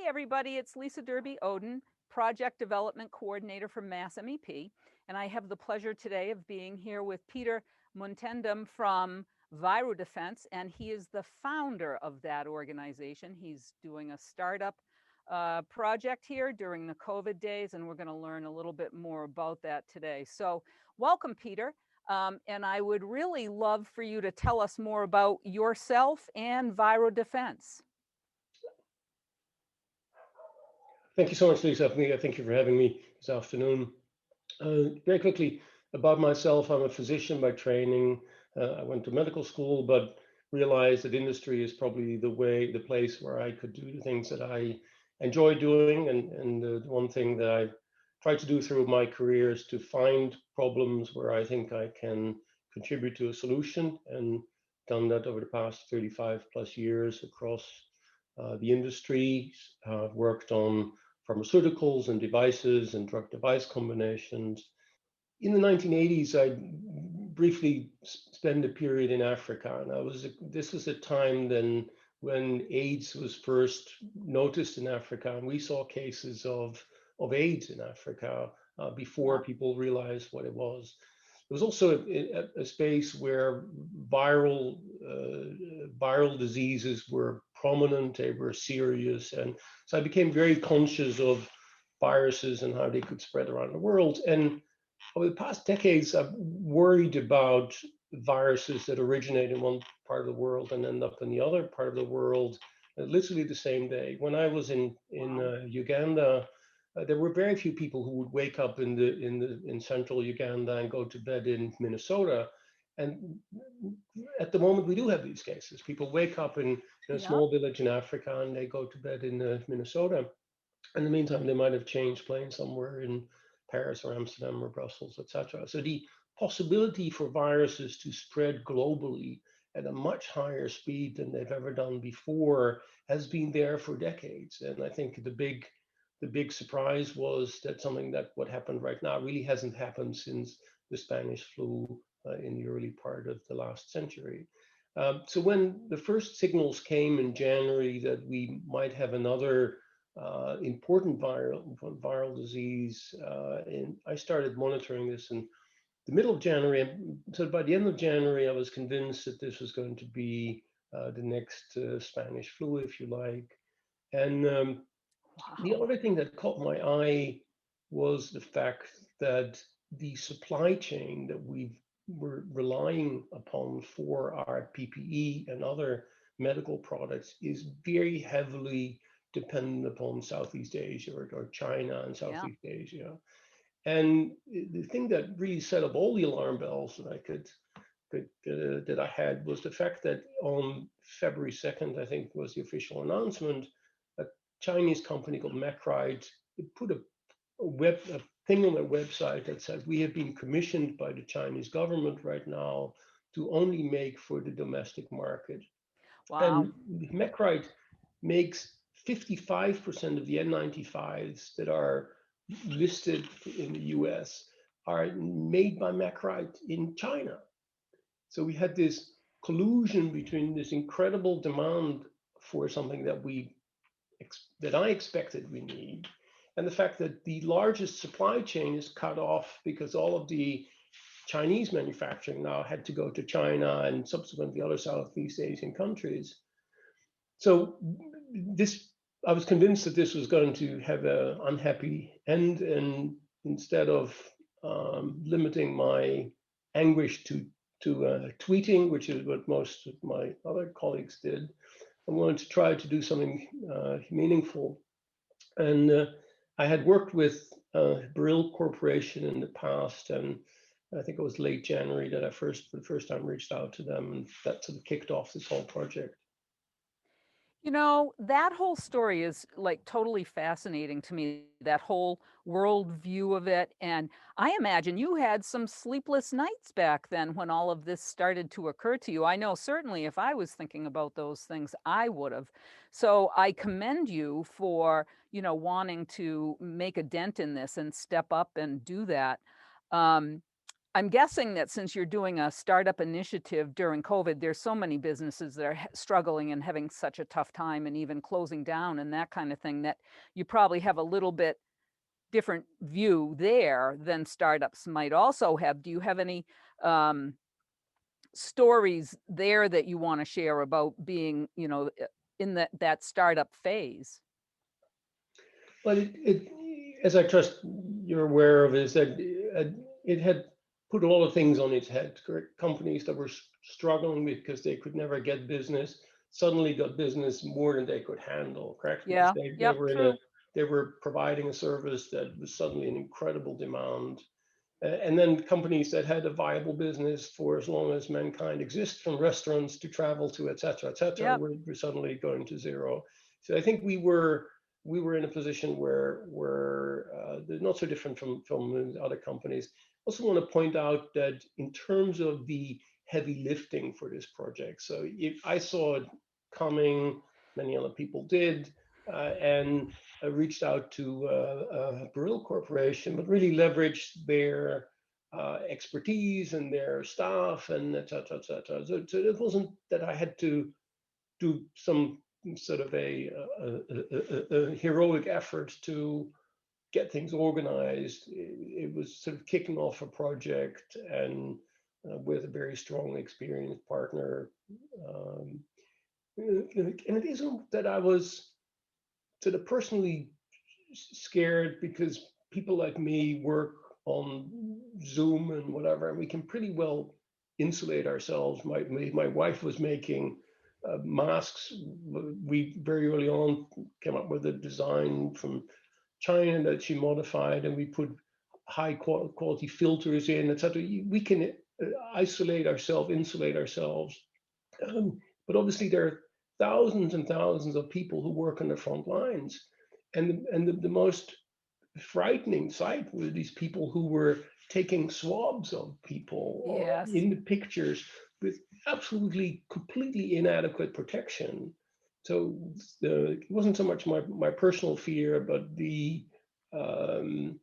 Hi, everybody. It's Lisa Derby Oden, Project Development Coordinator for MassMEP. And I have the pleasure today of being here with Peter Muntendam from Virudefense, and he is the founder of that organization. He's doing a startup project here during the COVID days, and we're going to learn a little bit more about that today. So welcome, Peter. And I would really love for you to tell us more about yourself and Virudefense. Thank you so much, Lisa. Thank you for having me this afternoon. Very quickly about myself, I'm a physician by training. I went to medical school, but realized that industry is probably the place where I could do the things that I enjoy doing. And the one thing that I try to do through my career is to find problems where I think I can contribute to a solution, and done that over the past 35 plus years across the industry. I've worked on pharmaceuticals and devices and drug device combinations. In the 1980s, I briefly spent a period in Africa, and this was a time then when AIDS was first noticed in Africa, and we saw cases of AIDS in Africa before Yeah. people realized what it was. It was also a space where viral diseases were prominent, they were serious, and so I became very conscious of viruses and how they could spread around the world. And over the past decades, I've worried about viruses that originate in one part of the world and end up in the other part of the world literally the same day. When I was Wow. in Uganda, there were very few people who would wake up in central Uganda and go to bed in Minnesota. And at the moment, we do have these cases. People wake up in a Yeah. small village in Africa and they go to bed in Minnesota. In the meantime, they might have changed planes somewhere in Paris or Amsterdam or Brussels, etc. So the possibility for viruses to spread globally at a much higher speed than they've ever done before has been there for decades. And I think the big surprise was that something that what happened right now really hasn't happened since the Spanish flu in the early part of the last century. So when the first signals came in January that we might have another important viral disease, and I started monitoring this in the middle of January. So by the end of January, I was convinced that this was going to be the next Spanish flu, if you like. And the Wow. other thing that caught my eye was the fact that the supply chain that we were relying upon for our PPE and other medical products is very heavily dependent upon Southeast Asia or China and Yeah. Southeast Asia. And the thing that really set up all the alarm bells that that I had was the fact that on February 2nd, I think was the official announcement, a Chinese company called Macride put a thing on their website that said we have been commissioned by the Chinese government right now to only make for the domestic market. Wow. And Macride makes 55% of the N95s that are listed in the US are made by Macride in China. So we had this collusion between this incredible demand for something that I expected we need, and the fact that the largest supply chain is cut off because all of the Chinese manufacturing now had to go to China and subsequently other Southeast Asian countries. So this, I was convinced that this was going to have an unhappy end, and instead of limiting my anguish to tweeting, which is what most of my other colleagues did, I wanted to try to do something meaningful. And I had worked with Brill Corporation in the past, and I think it was late January that for the first time, reached out to them, and that sort of kicked off this whole project. You know, that whole story is like totally fascinating to me, that whole world view of it. And I imagine you had some sleepless nights back then when all of this started to occur to you. I know certainly if I was thinking about those things, I would have. So I commend you for, wanting to make a dent in this and step up and do that. Um, I'm guessing that since you're doing a startup initiative during COVID, there's so many businesses that are struggling and having such a tough time and even closing down and that kind of thing, that you probably have a little bit different view there than startups might also have. Do you have any stories there that you want to share about being, in that startup phase? But as I trust you're aware of, is that it had put a lot of things on its head. Correct? Companies that were struggling because they could never get business suddenly got business more than they could handle. Correct? Because Yeah, they yep, were true. they were providing a service that was suddenly in incredible demand. And then companies that had a viable business for as long as mankind exists, from restaurants to travel to et cetera, Yep, were suddenly going to zero. So I think we were in a position where they're not so different from other companies. Also want to point out that in terms of the heavy lifting for this project, so if I saw it coming, many other people did, and reached out to Brill Corporation, but really leveraged their expertise and their staff and et cetera, et cetera. So it wasn't that I had to do some sort of a heroic effort to get things organized. It was sort of kicking off a project and with a very strong, experienced partner. Um, and it isn't that I was sort of personally scared, because people like me work on Zoom and whatever, and we can pretty well insulate ourselves. My wife was making masks. We very early on came up with a design from China that she modified, and we put high quality filters in, etc. We can isolate ourselves, insulate ourselves. But obviously, there are thousands and thousands of people who work on the front lines, and the most frightening sight were these people who were taking swabs of people yes. in the pictures with absolutely completely inadequate protection. So it wasn't so much my personal fear, but um,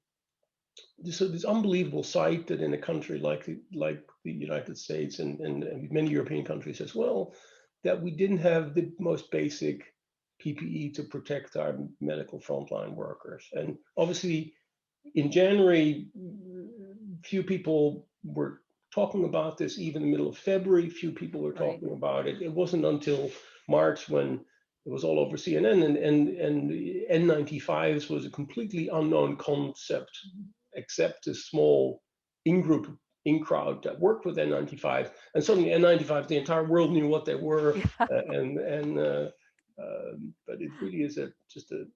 this unbelievable sight that in a country like the United States and many European countries as well, that we didn't have the most basic PPE to protect our medical frontline workers. And obviously, in January, few people were talking about this. Even in the middle of February, few people were Right. talking about it. It wasn't until March, when it was all over CNN, and N95s was a completely unknown concept, except a small in-group, in-crowd that worked with N95. And suddenly N95, the entire world knew what they were. Yeah. But it really is just a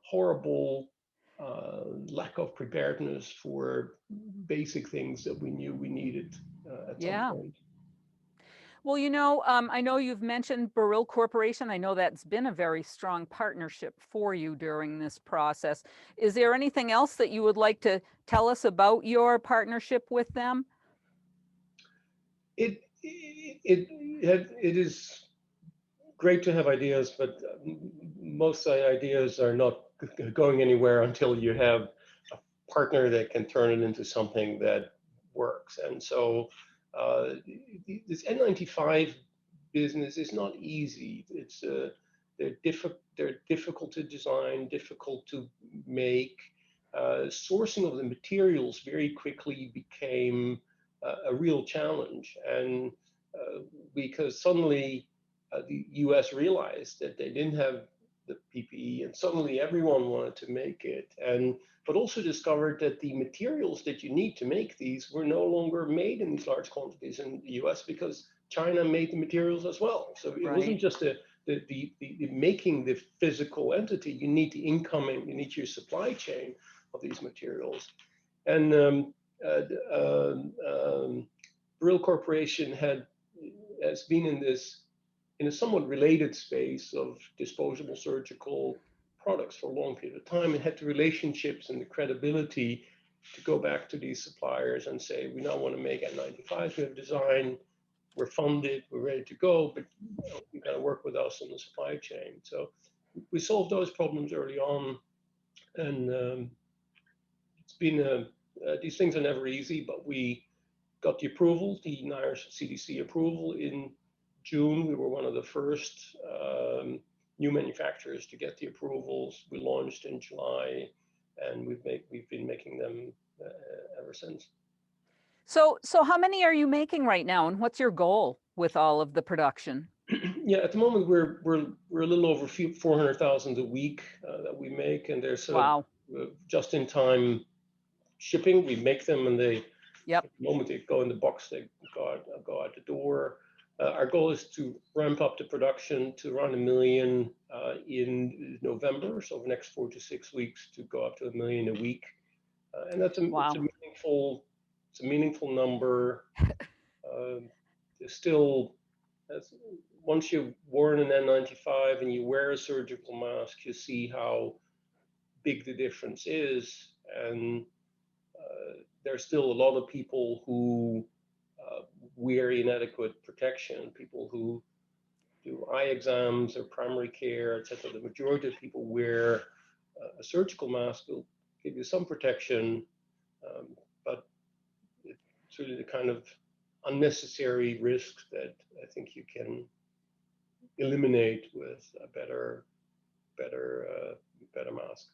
horrible lack of preparedness for basic things that we knew we needed at some Yeah. point. Well, I know you've mentioned Baril Corporation. I know that's been a very strong partnership for you during this process. Is there anything else that you would like to tell us about your partnership with them? It is great to have ideas, but most ideas are not going anywhere until you have a partner that can turn it into something that works. And so uh, this N95 business is not easy. They're difficult to design, difficult to make. Sourcing of the materials very quickly became a real challenge, and because suddenly the U.S. realized that they didn't have the PPE, and suddenly everyone wanted to make it, and but also discovered that the materials that you need to make these were no longer made in these large quantities in the U.S. because China made the materials as well. So it Right. wasn't just the making the physical entity. You need the incoming, you need your supply chain of these materials. And uh, Brill Corporation has been in a somewhat related space of disposable surgical products for a long period of time, and had the relationships and the credibility to go back to these suppliers and say, we now want to make N95s, we have design, we're funded, we're ready to go, but you got to work with us on the supply chain. So we solved those problems early on, and it's been these things are never easy, but we got the approval, the Irish CDC approval in June. We were one of the first new manufacturers to get the approvals. We launched in July, and we've been making them ever since. So how many are you making right now, and what's your goal with all of the production? Yeah, at the moment we're a little over 400,000 a week that we make, and they're sort Wow. of just in time shipping. We make them, and they Yep. at the moment they go in the box, they go out the door. Our goal is to ramp up the production to around 1 million in November, so over the next 4 to 6 weeks to go up to 1 million a week, and that's Wow. it's a meaningful number. Still, once you've worn an N95 and you wear a surgical mask, you see how big the difference is, and there's still a lot of people who wear inadequate protection, people who do eye exams or primary care, etc. The majority of people wear a surgical mask will give you some protection, but it's really the kind of unnecessary risks that I think you can eliminate with a better mask.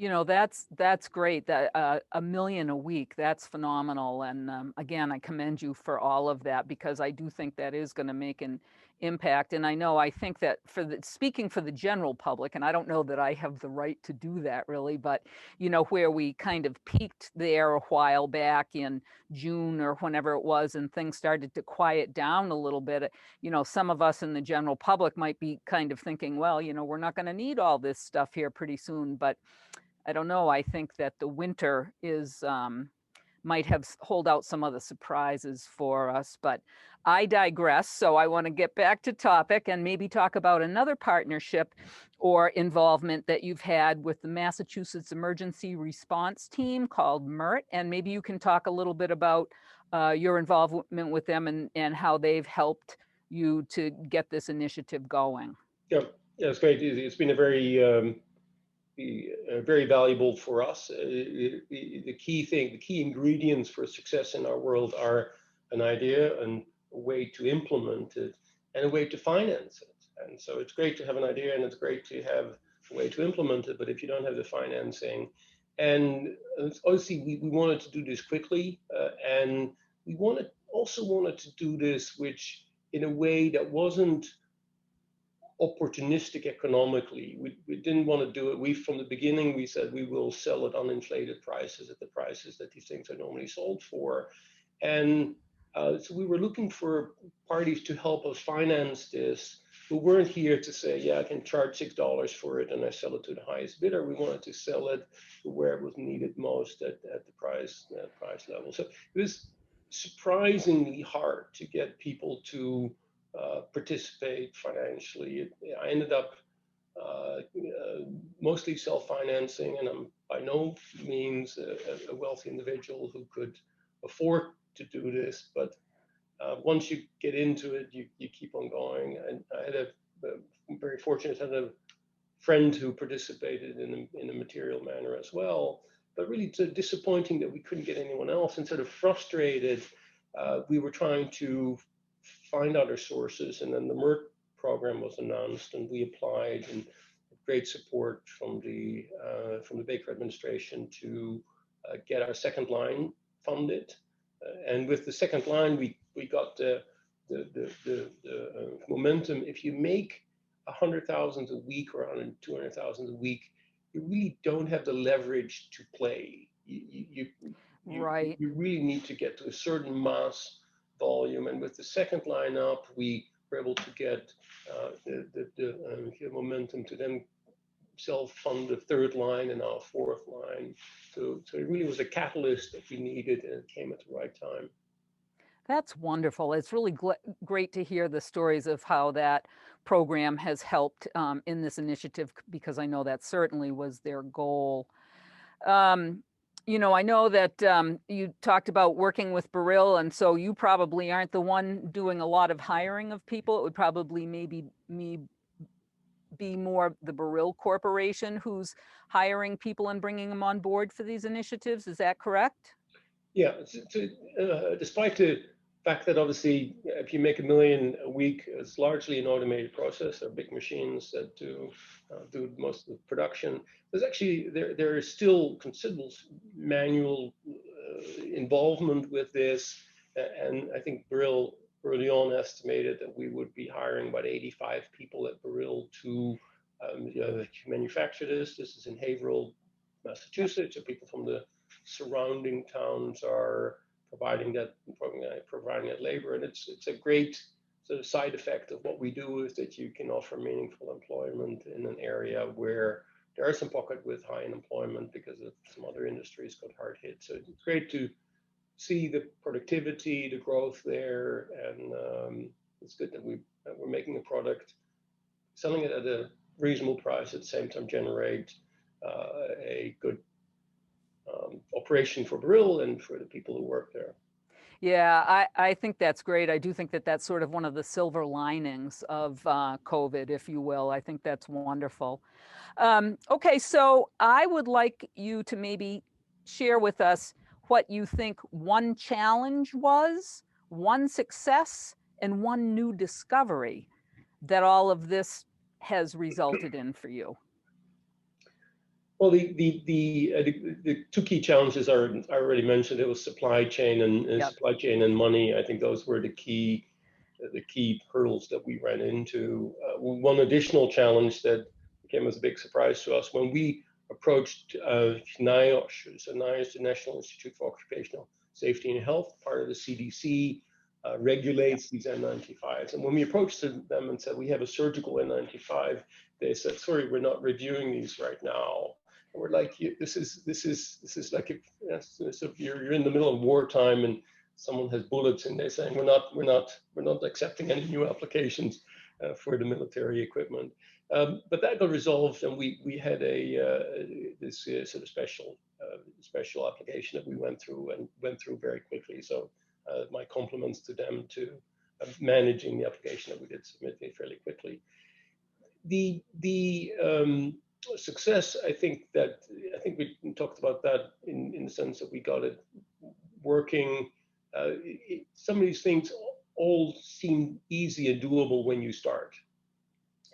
You know, that's great. That 1 million a week, that's phenomenal. And again, I commend you for all of that, because I do think that is going to make an impact. And I think that speaking for the general public, and I don't know that I have the right to do that really, but where we kind of peaked there a while back in June or whenever it was, and things started to quiet down a little bit, some of us in the general public might be kind of thinking, well, we're not going to need all this stuff here pretty soon. But I don't know. I think that the winter might hold out some other surprises for us, but I digress. So I want to get back to topic and maybe talk about another partnership or involvement that you've had with the Massachusetts Emergency Response Team called MERT. And maybe you can talk a little bit about your involvement with them and how they've helped you to get this initiative going. Yeah, it's great. It's been a very valuable for us. The key ingredients for success in our world are an idea and a way to implement it and a way to finance it. And so it's great to have an idea and it's great to have a way to implement it, but if you don't have the financing, and obviously we wanted to do this quickly, and we also wanted to do this which in a way that wasn't opportunistic economically. We didn't want to do it. From the beginning, we said we will sell at uninflated prices, at the prices that these things are normally sold for. And so we were looking for parties to help us finance this, who weren't here to say, yeah, I can charge $6 for it and I sell it to the highest bidder. We wanted to sell it where it was needed most at the price level. So it was surprisingly hard to get people to participate financially. I ended up mostly self-financing, and I'm by no means a wealthy individual who could afford to do this. But once you get into it, you keep on going. And I'm very fortunate to have a friend who participated in a material manner as well. But really, it's disappointing that we couldn't get anyone else, and sort of frustrated. We were trying to find other sources, and then the MERT program was announced, and we applied, and great support from the Baker administration to get our second line funded. And with the second line, we got the momentum. If you make 100,000 a week or 200,000 a week, you really don't have the leverage to play. Right. You really need to get to a certain mass volume, and with the second line up, we were able to get the momentum to then self-fund the third line and our fourth line. So it really was a catalyst that we needed, and it came at the right time. That's wonderful. It's really great to hear the stories of how that program has helped in this initiative, because I know that certainly was their goal. I know that you talked about working with Beryl, and so you probably aren't the one doing a lot of hiring of people. It would probably maybe be more the Beryl Corporation who's hiring people and bringing them on board for these initiatives. Is that correct? Yeah, despite the fact that obviously if you make 1 million a week, it's largely an automated process. They're big machines that do most of the production. There's actually there is still considerable manual involvement with this, and I think Beryl early on estimated that we would be hiring about 85 people at Beryl to manufacture this. This is in Haverhill, Massachusetts. So people from the surrounding towns are providing that labor, and it's a great sort of side effect of what we do is that you can offer meaningful employment in an area where there are some pockets with high unemployment because of some other industries got hard hit. So it's great to see the productivity, the growth there, and it's good that we're making a product, selling it at a reasonable price, at the same time generate a good operation for Beryl and for the people who work there. Yeah, I think that's great. I do think that that's sort of one of the silver linings of COVID, if you will. I think that's wonderful. Okay, so I would like you to maybe share with us what you think one challenge was, one success, and one new discovery that all of this has resulted in for you. Well, the two key challenges are I already mentioned. It was supply chain and supply chain and money. I think those were the key hurdles that we ran into. One additional challenge that came as a big surprise to us when we approached NIOSH. So NIOSH, the National Institute for Occupational Safety and Health, part of the CDC, regulates these N95s. And when we approached them and said we have a surgical N95, they said, "Sorry, we're not reviewing these right now." And we're like, "This is like if you're in the middle of wartime and someone has bullets and they're saying we're not accepting any new applications for the military equipment." But that got resolved, and we had this sort of special application that we went through very quickly. So my compliments to them to managing the application that we did submit fairly quickly. The success, I think we talked about that in the sense that we got it working. Some of these things all seem easy and doable when you start.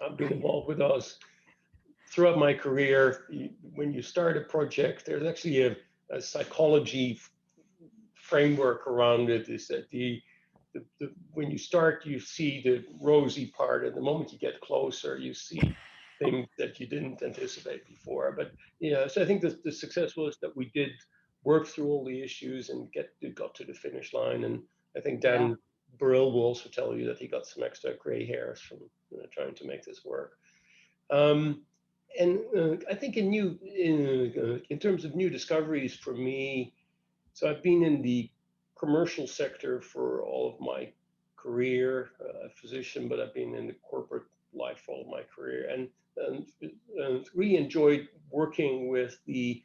I've been involved with those throughout my career. When you start a project, there's actually a psychology framework around it. Is that when you start, you see the rosy part, and the moment you get closer, you see things that you didn't anticipate before. But yeah, so I think the success was that we did work through all the issues and got to the finish line. And I think Dan Burrell will also tell you that he got some extra gray hairs from trying to make this work. And I think in terms of new discoveries for me, so I've been in the commercial sector for all of my career, a physician, but I've been in the corporate life all of my career, and really enjoyed working with the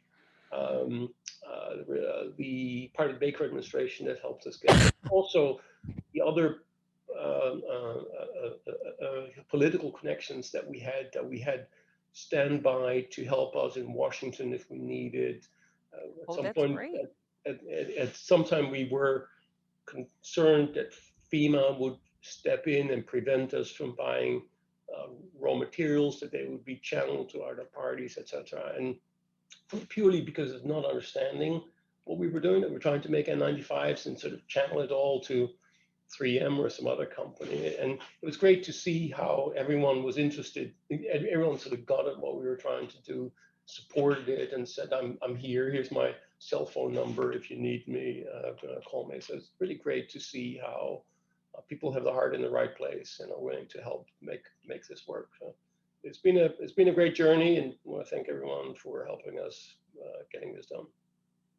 part of the Baker administration that helped us get also the other political connections that we had standby to help us in Washington if we needed. At some point, at some time, we were concerned that FEMA would step in and prevent us from buying raw materials, that they would be channeled to other parties, etc. And purely because of not understanding what we were doing, that we're trying to make N95s and sort of channel it all to 3M or some other company. And it was great to see how everyone was interested. Everyone sort of got at what we were trying to do, supported it, and said, I'm here. Here's my cell phone number. If you need me, call me. So it's really great to see how people have the heart in the right place and are willing to help make this work. So it's been a great journey, and I want to thank everyone for helping us getting this done.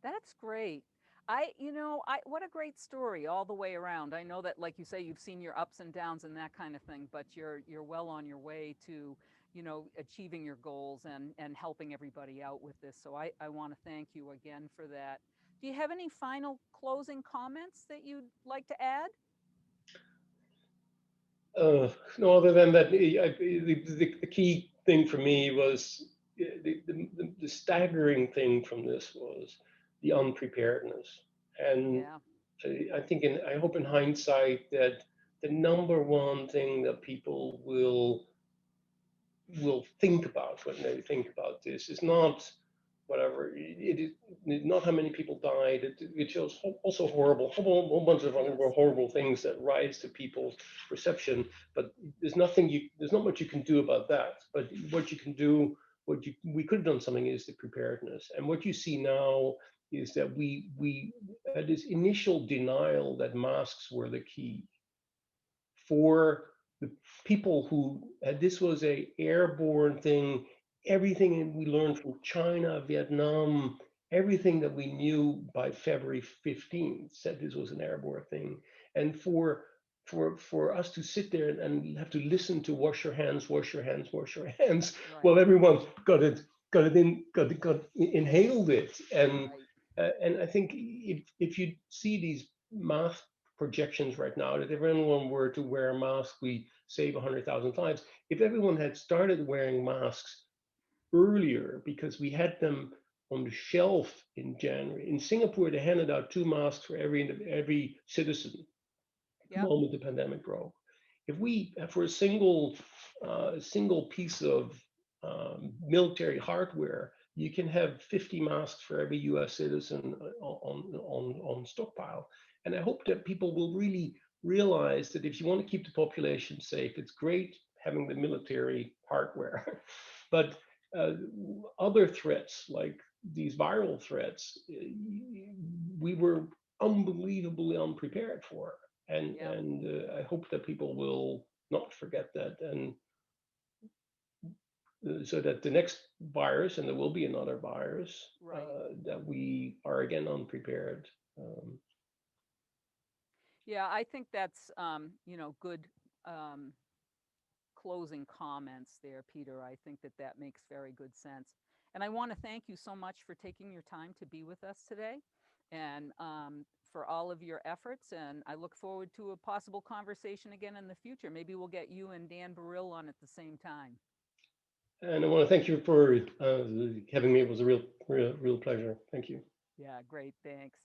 That's great. What a great story all the way around. I know that, like you say, you've seen your ups and downs and that kind of thing, but you're well on your way to, achieving your goals and helping everybody out with this. So I want to thank you again for that. Do you have any final closing comments that you'd like to add? No, other than that, the key thing for me was the staggering thing from this was the unpreparedness. And Yeah. I think, I hope in hindsight that the number one thing that people will think about when they think about this is not whatever it is, not how many people died. It shows also whole bunch of other Yes. horrible things that rise to people's perception. But there's not much you can do about that. But what you can do, we could have done something is the preparedness. And what you see now is that we had this initial denial that masks were the key for the people who this was a airborne thing. Everything we learned from China, Vietnam, everything that we knew by February 15th said this was an airborne thing. And for us to sit there and have to listen to wash your hands, wash your hands, wash your hands, Right. well, everyone got inhaled it. Right. And I think if you see these math projections right now, that if everyone were to wear a mask, we save 100,000 lives. If everyone had started wearing masks earlier, because we had them on the shelf in January. In Singapore, they handed out 2 masks for every citizen the Yep. moment the pandemic broke. If we, for a single piece of military hardware, you can have 50 masks for every U.S. citizen on stockpile. And I hope that people will really realize that if you want to keep the population safe, it's great having the military hardware, but uh, other threats like these viral threats, we were unbelievably unprepared for. Yep. I hope that people will not forget that, and so that the next virus, and there will be another virus, Right. that we are again unprepared. Um, Yeah, I think that's good um, closing comments there, Peter. I think that that makes very good sense. And I want to thank you so much for taking your time to be with us today, and for all of your efforts. And I look forward to a possible conversation again in the future. Maybe we'll get you and Dan Baril on at the same time. and I want to thank you for having me. It was a real pleasure. Thank you. Yeah, great. Thanks.